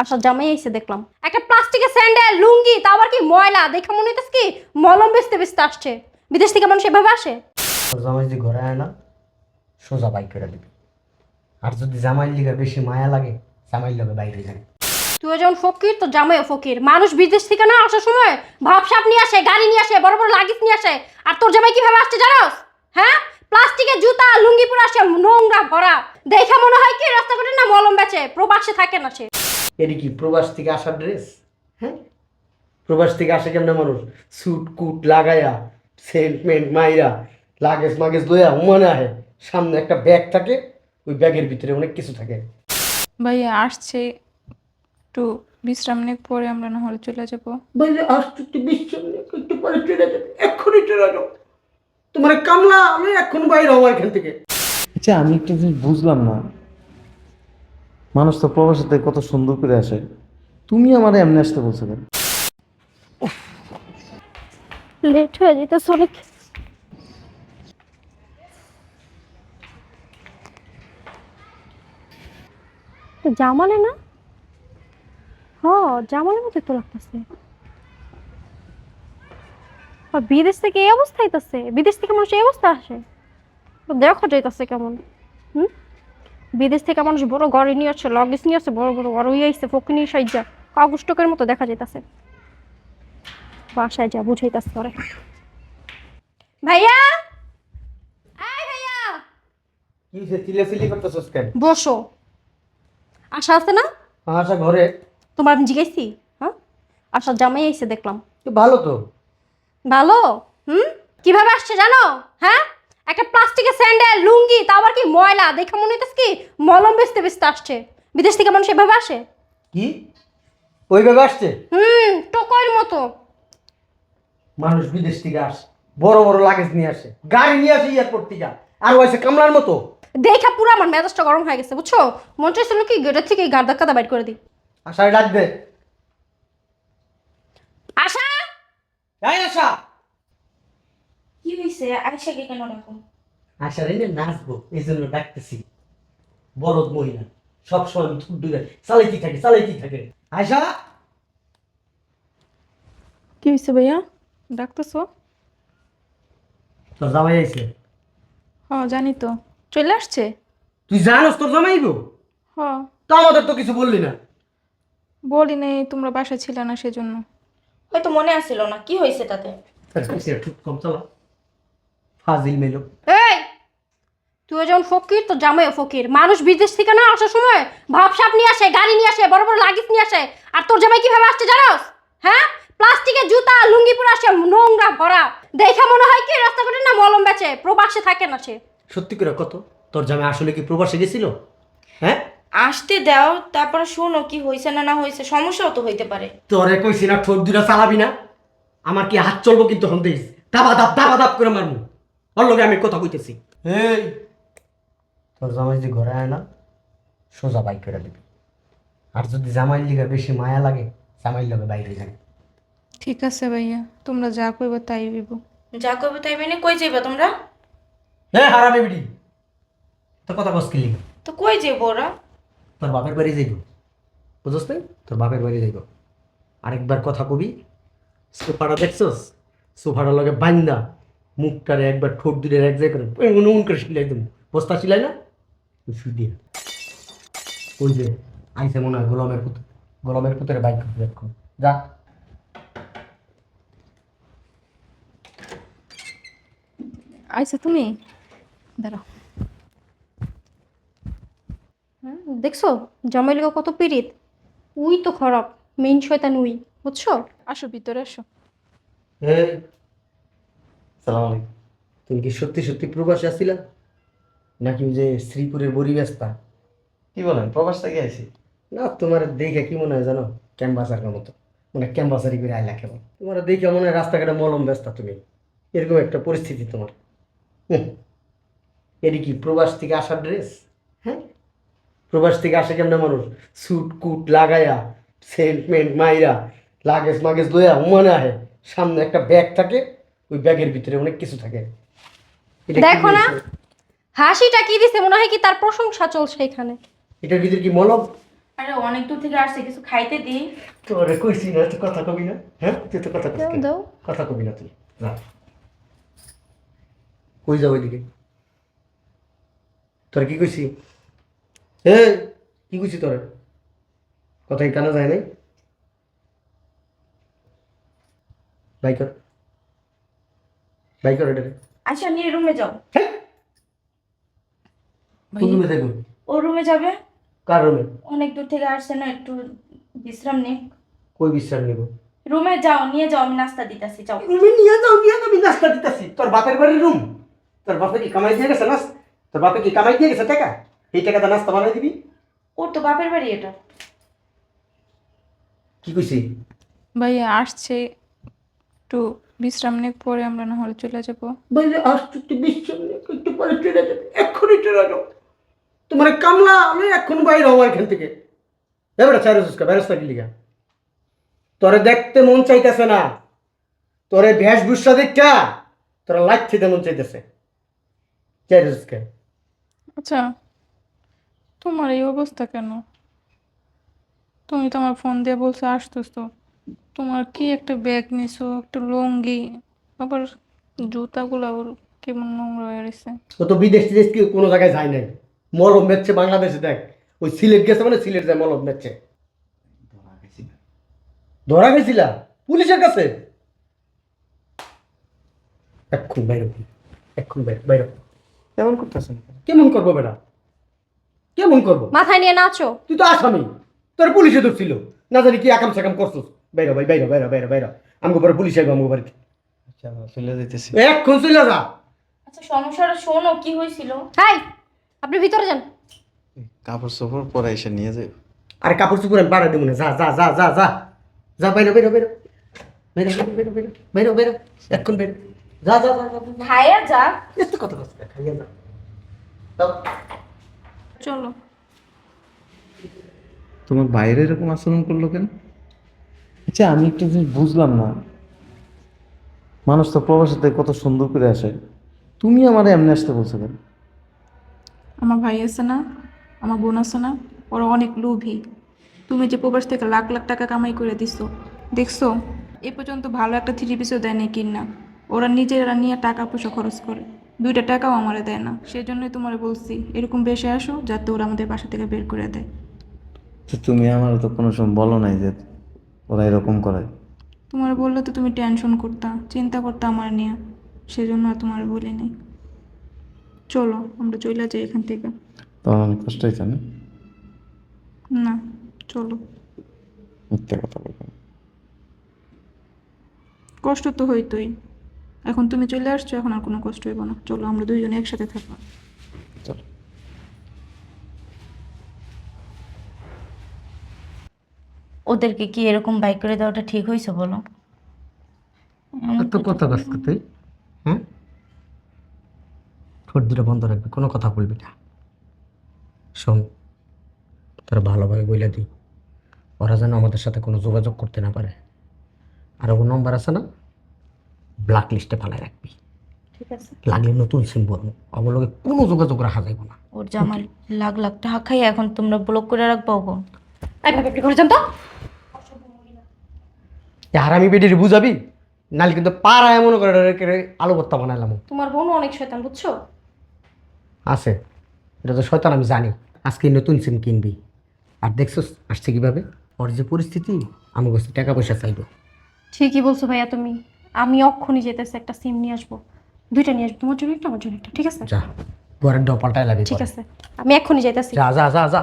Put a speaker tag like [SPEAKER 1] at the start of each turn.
[SPEAKER 1] আচ্ছা জামাই আইছে দেখলাম একটা প্লাস্টিকের স্যান্ডেল লুঙ্গি তা আবার কি ময়লা দেখে মনে হইতেছে কি মলম বেচতে বেচতে আসছে। বিদেশ থেকে মানুষ এভাবে আসে?
[SPEAKER 2] তোর জামাই যদি ঘরে আয় না, সোজা বাইক করে দিবি। আর যদি জামাইয়ের লিগে বেশি মায়া লাগে, জামাইয়ের লগে বাইরে যাবে।
[SPEAKER 1] তুই যেমন ফকির তো জামাইও ফকির। মানুষ বিদেশ থেকে না আসার সময় ভাবসাপ নিয়ে আসে, গাড়ি নিয়ে আসে, বড় বড় লাগেজ নিয়ে আসে। আর তোর জামাই কিভাবে আসছে জানোস? হ্যাঁ, প্লাস্টিকের জুতা লুঙ্গি পরে আসে, নোংরা ভরা। দেখে মনে হয় কি রাস্তাঘাটে না মলম বেচে, প্রবাসে থাকে না সে।
[SPEAKER 2] এটি কি প্রবাস থেকে আসার ড্রেস? হ্যাঁ, প্রবাস থেকে আসে কেমন মানুষ স্যুট কুট লাগাইয়া সেন্ট মেন্ট মাইরা লাগেজ মাগেজ লইয়া মনে আহে। সামনে একটা ব্যাগ থাকে, ওই ব্যাগের ভিতরে অনেক কিছু থাকে।
[SPEAKER 3] ভাইয়া আসছে, একটু বিশ্রাম নিয়ে পরে আমরা না হলে চলে যাবো।
[SPEAKER 2] বললে আসতে একটু বিশ্রাম নিয়ে একটু পরে চলে যাবে, এক্ষুনি চলে যাও। তোমার কামলা আমি এখন বাইরে হবো এখান থেকে।
[SPEAKER 4] আচ্ছা, আমি একটা জিনিস বুঝলাম না, মানুষ তো প্রবাসীতে কত সুন্দর করে আসে, তুমি আমার এমনি আসতে বলছো কেন?
[SPEAKER 1] লেট হয়ে যেতেছে অনেক। জামালে না? জামালের মতো তো লাগতেছে। আর বিদেশ থেকে এই অবস্থা হইতাছে, বিদেশ থেকে মানুষ এই অবস্থা আসে, তো দেখো যাইতাছে কেমন। হুম, বিদেশ থেকে মানুষ বড় গাড়ি নিয়ে আসছে, লগেজ নিয়ে আসছে, বড় বড় গাড়ি আইসে ফকিনি সাইজা কাগজ টকের মতো দেখা যাইতাছে। বাসায় যা বুঝাইতাছে করে। ভাইয়া, এই ভাইয়া,
[SPEAKER 2] কি হয়েছে চিল্লাচিল্লি করতেছস কেন?
[SPEAKER 1] বসো। আশা আছে না?
[SPEAKER 2] আশা ঘরে?
[SPEAKER 1] তোমার আমি জিজ্ঞাসি? হ্যাঁ, আশা জামাই আইছে দেখলাম।
[SPEAKER 2] তো ভালো তো।
[SPEAKER 1] ভালো? কিভাবে আসছে জানো? হ্যাঁ, একটা প্লাস্টিকের স্যান্ডেল লুঙ্গি তা আবার কি ময়লা দেখে মনে হইতেছে কি মলম বেচতে বেচতে আসছে। বিদেশ থেকে মানুষ এভাবে আসে?
[SPEAKER 2] কি ওইভাবে আসছে?
[SPEAKER 1] টোকইর মতো।
[SPEAKER 2] মানুষ বিদেশ থেকে আসে, বড় বড় লাগেজ নিয়ে আসে, গাড়ি নিয়ে আসে এয়ারপোর্ট থেকে, আর ওইসে কামলার মতো।
[SPEAKER 1] দেখা পুরো আমার মেজাজটা গরম হয়ে গেছে বুঝছো। মন চাইছিল কি গেটের থেকে গাড় ধাক্কা বাইর করে দিই।
[SPEAKER 2] আশায় ডাক দে।
[SPEAKER 1] আশা,
[SPEAKER 2] এই আশা।
[SPEAKER 5] কি হয়েছে? আয়সাকে কেন ডাকো?
[SPEAKER 2] আশা রে নাচবো এই জন্য ডাকতেছি। বলদ মহিলা, সবসময় আমি থুট দূরে চালাইতে থাকে। আশা,
[SPEAKER 3] কি হয়েছে ভাইয়া, ডাকতেছো?
[SPEAKER 2] তোর জামাই আইছে।
[SPEAKER 3] জানি তো, চলে আসছে।
[SPEAKER 2] তুই জানোস তোর জামাইব?
[SPEAKER 3] হ,
[SPEAKER 2] তো আমাদের তো কিছু বললি না।
[SPEAKER 3] বলি নেই, তোমরা বাসায় ছিলে না সেজন্য।
[SPEAKER 5] হয়তো মনে আসছিল না। কি হয়েছে তাতে?
[SPEAKER 2] ঠিক কম চালা, ফাজিল মেলো।
[SPEAKER 1] এই তুই যেমন ফকির তো জামাইও ফকির। মানুষ বিদেশ থেকে না আসার সময় ভাবসাপ নিয়ে আসে, গাড়ি নিয়ে আসে, বড় বড় লাগেজ নিয়ে আসে। আর তোর জামাই কিভাবে আসছে জানোস? হ্যাঁ, প্লাস্টিকের জুতা লুঙ্গি পরে আসে, নোংরা ভরা। দেখে মনে হয় কি রাস্তাঘাটে না মলম বেচে, প্রবাসে থাকে না সে।
[SPEAKER 2] সত্যি করে কত, তোর জামাই আসলে কি প্রবাসে গেছিল? হ্যাঁ,
[SPEAKER 5] আসতে দাও, তারপরে শোনো কি হয়েছে না না হয়েছে। সমস্যাও তো হইতে পারে।
[SPEAKER 2] তোরে কইছি না ঠোঁট দুটা চালাবি না। আমার কি হাত চলবো কিন্তু হন দেখিস, দাবা দাপ করে মারমু। ওর লগে আমি কথা কইতেছি। এই তোর জামাই যদি ঘরে আয় না, সোজা বাইক করে দিবি। আর যদি জামাইয়ের লিগে বেশি মায়া লাগে, জামাইয়ের লগে বাইরে যাবে।
[SPEAKER 3] ঠিক আছে ভাইয়া, তোমরা যা কইবা তাই হইব।
[SPEAKER 5] যা করবে তাই মেনে কই যাইবা তোমরা?
[SPEAKER 2] হ্যাঁ হারামি বিড়ি, তোর কথা কস কি লিগে?
[SPEAKER 5] তো কই যাইব ওরা?
[SPEAKER 2] তোর বাপের বাড়ি যাইব, বুঝছ নাই? তোর বাপের বাড়ি যাইব। আরেকবার কথা কবি, সোফাটা দেখছস? সোফাটার লগে বান্দা মুখটারে একবার ঠোঁট দুটো এক জায়গায় করে উন করে সিলাই দেবো। বস্তা সিলাই না শুই দিয়ে। ওই যে আইসে মনে হয় গোলামের পুতরে বাইক দেখো যা।
[SPEAKER 3] আচ্ছা তুমি দাঁড়াও।
[SPEAKER 1] দেখছো জামাই লিগা কত পীড়িত। উই তো খারাপ, মেইন শয়তান উই, বুঝছো?
[SPEAKER 3] আসো ভিতরে আসো।
[SPEAKER 2] এই সালাম আলাইকুম। তুমি কি সত্যি সত্যি প্রবাসে আসছিলা নাকি ওই যে শ্রীপুরের বড়ি ব্যস্তা?
[SPEAKER 4] কি বলেন, প্রবাস থেকে আইছি?
[SPEAKER 2] না, তোমার দেখে কি মনে হয় জানো, ক্যানভাসারের মতো, মানে ক্যানভাসারি করে আইলা কেমন। তোমার দেখে মনে হয় রাস্তাঘাটে মলম ব্যস্তা তুমি, এরকম একটা পরিস্থিতি তোমার। এটি কি প্রবাস থেকে আসার ড্রেস? হ্যাঁ, প্রবাস থেকে আসে কেমন মানুষ স্যুট কুট লাগাইয়া সেন্ট মেন্ট মাইরা লাগেজ মাগেজ লইয়া মনে আহে। সামনে একটা ব্যাগ থাকে, ওই ব্যাগের ভিতরে অনেক কিছু থাকে। এটা কি
[SPEAKER 1] দেখো না
[SPEAKER 2] হয়েছে?
[SPEAKER 1] হাসিটা কি দিছে, মনে হয় কি তার প্রশংসা চলছে এখানে।
[SPEAKER 2] এটার ভিতরে কি মলম?
[SPEAKER 5] আরে অনেক দূর থেকে আসছে, কিছু খাইতে দিই।
[SPEAKER 2] তোরে কইছি না তুই কথা কবি না, হ্যাঁ তুই তো কথা কবি
[SPEAKER 1] দাও,
[SPEAKER 2] না।
[SPEAKER 1] দাও।
[SPEAKER 2] কথা কবি না তুই, না কই যাও ওইদিকে। তোর কি কইছি? কি কইছি তোর? কথাই কানে যায় নাই। বাইকর বাইকর এটা
[SPEAKER 5] আচ্ছা নিয়ে রুমে যাও।
[SPEAKER 2] কোন রুমে থাকবো?
[SPEAKER 5] ও রুমে যাবে।
[SPEAKER 2] কার রুমে?
[SPEAKER 5] অনেক দূর থেকে আসছে না, একটু বিশ্রাম নিক।
[SPEAKER 2] কই বিশ্রাম নিব?
[SPEAKER 5] রুমে যাও, নিয়ে যাও, আমি নাস্তা দিতেছি, যাও।
[SPEAKER 2] রুমে নিয়ে যাও, নিয়ে যাবি, নাস্তা দিতেছি। তোর বাপের বাড়ির রুম? তোর বাপে কি কামাই দিয়ে গেছে নাস? তোর বাপে কি কামাই দিয়ে গেছে টাকা? এই টাকাটা নাস্তা বানাই দিবি?
[SPEAKER 5] ওর তো বাপের বাড়ি এটা।
[SPEAKER 2] কি কইছি?
[SPEAKER 3] ভাইয়া আসছে, একটু বিশ্রাম নিক, পরে আমরা না হলে চলে যাব।
[SPEAKER 2] বলে আসতে একটু বিশ্রাম নে, একটু পরে চলে যাবে, এক্ষুনি চলে যাও। তোমার কামলা আমি এখন বাইরে হবো এখান থেকে। এবারে চাইরুসকা বেরোস্তা কি লিগা? তোরে দেখতে মন চাইতেছে না, তোরে বেশভূষা দেখা তোরা লাগছে মন চাইতেছে। চাইরুসকা
[SPEAKER 3] আচ্ছা, তোমার এই অবস্থা কেন? তুমি তো আমার ফোন দিয়ে বলছো আসতেছ তো, তোমার কি একটা ব্যাগ নিছো, একটা লুঙ্গি, আবার জুতাগুলো ওর কেমন নোংরা হয়ে গেছে।
[SPEAKER 2] ও তো বিদেশ টিদেশ কি কোনো জায়গায় যায় নাই, মলম মেচ্ছে বাংলাদেশে। দেখ ওই সিলেট গেছে মানে সিলেট যায় মলম মেচ্ছে। ধরা গেছিলা পুলিশের কাছে? এক্ষুন বাইরে, এক্ষুন বাইরে বাইরে।
[SPEAKER 4] কেমন করতেছেন?
[SPEAKER 2] কেমন করবো বেটা, কেমন করবো?
[SPEAKER 1] মাথায় নিয়ে নাচো।
[SPEAKER 2] তুই তো আসামি, তোর পুলিশে ধরছিল, না জানি কি আকাম সাকাম করছিস। বাইরে ভাই, বাইরে বাইরে বাইরে বাইরে, আমাকে পরে পুলিশ আইব আমাকে বাড়িতে।
[SPEAKER 4] আচ্ছা চলে যেতেছি।
[SPEAKER 2] এক্ষুন চলে যা।
[SPEAKER 5] আচ্ছা সমস্যাটা শোনো, কি হয়েছিল।
[SPEAKER 1] হাই, আপনি ভিতরে যান।
[SPEAKER 4] কাপড় চোপড় পরে এসে নিয়ে যাই।
[SPEAKER 2] আরে কাপড় চুপড় আমি বাড়া দেবো না, যা যা যা যা যা যা, বাইরে বাইরে বাইরে বাইরে বাইরে বাইরে বাইরে বাইরে, এক্ষুন বাইরে যা যা যা যা।
[SPEAKER 5] ভাইয়া যা।
[SPEAKER 2] এত কথা বলছিস না, খাইয়া যা। যাও।
[SPEAKER 3] চলো।
[SPEAKER 4] তোমার বাইরে এরকম আচরণ করলো কেন? আচ্ছা আমি একটা জিনিস বুঝলাম না, মানুষ তো প্রবাসীতে কত সুন্দর করে আসে, তুমি আমার এমনি আসতে বলছো কেন?
[SPEAKER 3] আমার ভাই আছে না, আমার বোন আছে না, ওরা অনেক লোভী। তুমি যে প্রবাস থেকে লাখ লাখ টাকা কামাই করে দিছো, দেখছো? এ পর্যন্ত ভালো একটা থ্রি পিসও দেয় না কিনা। ওরা নিজেরা নিয়ে টাকা পয়সা খরচ করে, 2টা টাকাও আমারে দেয় না। সেই জন্যই তোমার বলছি এরকম বেশি আসো, যাতে ওরা আমাদের বাসা থেকে বের করে দেয়।
[SPEAKER 4] তো তুমি আমার তো কোনো সময় বলো নাই যে ওরা এরকম করে।
[SPEAKER 3] তোমার বললে তো তুমি টেনশন করতা, চিন্তা করতা আমার নিয়ে, সেজন্য আর তোমার বলি নাই। চলো আমরা চলে যাই এখান থেকে।
[SPEAKER 4] তোমার অনেক কষ্ট হয়েছে না?
[SPEAKER 3] না, চলো।
[SPEAKER 4] মিথ্যা কথা বলবো না।
[SPEAKER 3] কষ্ট তো হইতোই, এখন তুমি চলে আসছো, এখন আর কোনো কষ্ট হইব না। চলো আমরা দুইজনে একসাথে থাকবো।
[SPEAKER 4] চলো।
[SPEAKER 5] ওদেরকে কি এরকম বাইক করে দেওয়াটা ঠিক হয়েছে বলো?
[SPEAKER 2] এত কথা বলছিস তুই, হ্যাঁ? ঠোঁট দুটো বন্ধ রাখবি, কোনো কথা বলবি না। শোন, তোরা ভালোভাবে বলে দিই, ওরা যেন আমাদের সাথে কোনো যোগাযোগ করতে না পারে। আর ওর নম্বর আছে না, ব্ল্যাক লিস্টে ফেলায় রাখবি।
[SPEAKER 5] ঠিক আছে।
[SPEAKER 2] লাগলে নতুন সিম বলবো, অবলগে কোনো যোগাযোগ রাখা যাইব না।
[SPEAKER 5] ওর জামাই লাখ লাখ টাকা খাই, এখন তোমরা ব্লক করে রাখবো ওকে।
[SPEAKER 1] একভাবে আপনি করে যান তো।
[SPEAKER 2] আর আমি বেডির বুঝাবি, নাহলে কিন্তু পাড়ায় মনে করে রেখে আলু ভর্তা বানাইলাম।
[SPEAKER 1] তোমার বোন অনেক শয়তান, বুঝছো?
[SPEAKER 2] আছে, এটা তো শয়তান আমি জানি। আজকে নতুন সিম কিনবি, আর দেখছো আসছে কিভাবে। ওর যে পরিস্থিতি, আমি বলছি টাকা পয়সা চাইবো।
[SPEAKER 1] ঠিকই বলছো ভাইয়া তুমি। আমি অক্ষণই যেতেছি, একটা সিম নিয়ে আসবো, 2টা নিয়ে আসবো, তোমার জন্য একটা আমার জন্য একটা, ঠিক আছে?
[SPEAKER 2] যা, ঘরের ডপালটাই লাগে।
[SPEAKER 1] ঠিক আছে, আমি এক্ষুনি যাইতেছি।
[SPEAKER 2] যা যা যা যা।